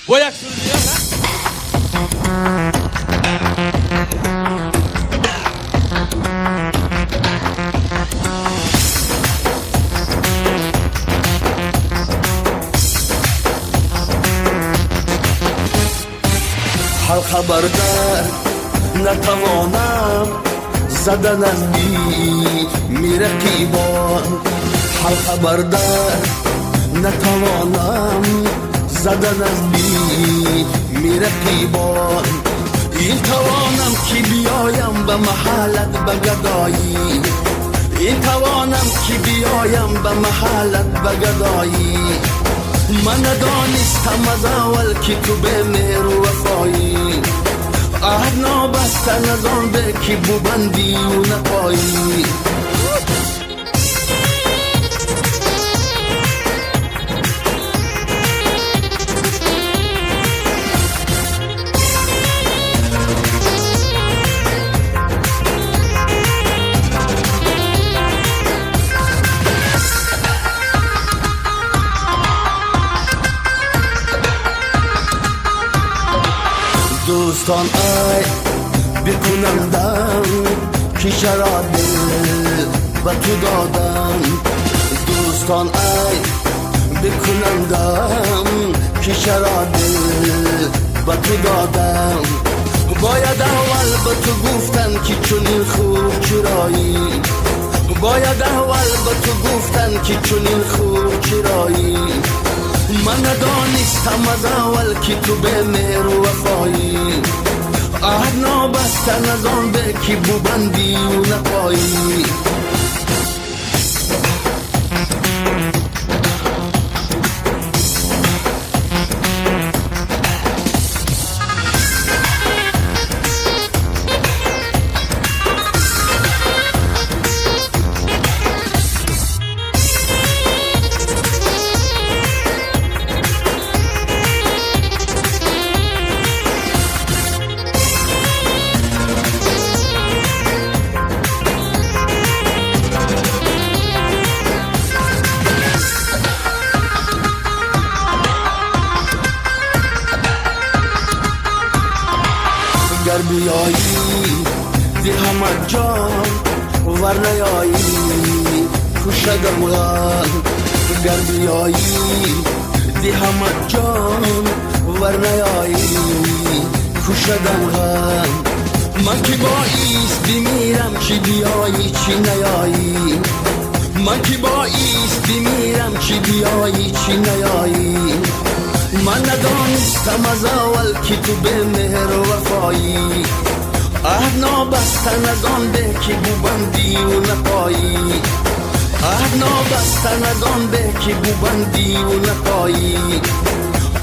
با یک سوری دیگه حال خبردار نتوانم زدن از میره قیبان حال خبردار نتوانم زدن از میره قیبان این توانم که بیایم به محلت به گدایی این توانم که بیایم به محلت به گدایی من ندانستم از اول که تو به مهر و وفایی عهد نابستن از آن به که ببندی و نپایی دوستان ای بکنندم که شراب دل به تو دادم دوستان ای بکنندم که شراب دل به تو دادم باید اول به تو گفتن که چنین خوب چرایی باید اول به تو گفتن که چنین خوب چرایی من ندانستم از اول که تو به مهر و وفایی عهد نابستن از آن به که ببندی و نپایی گر بیایی دهمت جان ور نیایی کشدم غم گر بیایی دهمت جان ور نیایی کشدم غم من که باعث بمیرم چی بیایی چی نیایی من که باعث بمیرم چی بیایی چی نیایی من ندانستم از اول که تو به مهر و وفایی عهد نابستن از آن به که ببندی و نپایی عهد نابستن از آن به که ببندی و نپایی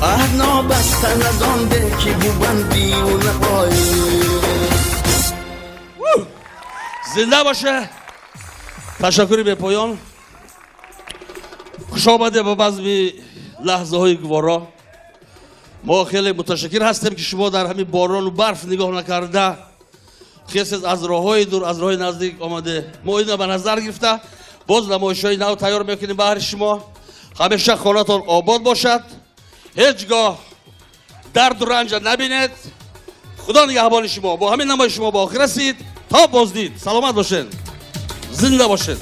عهد نابستن از آن به که ببندی و نپایی زنده باشه تشکری به پایان خوش آمده به بزم لحظه های گوارا ما خیلی متشکر هستیم که شما در همین باران و برف نگاه نکرده خیلی از راه های دور از راه های نزدیک آمده ما این به نظر گرفته باز نمایش های نو تیار میکنیم بهر شما همیشه خانه‌تان آباد باشد هیچگاه درد و رنج نبینید خدا نگهبان شما با همین نمایش شما با آخر رسید تا بازدید سلامت باشین زنده باشین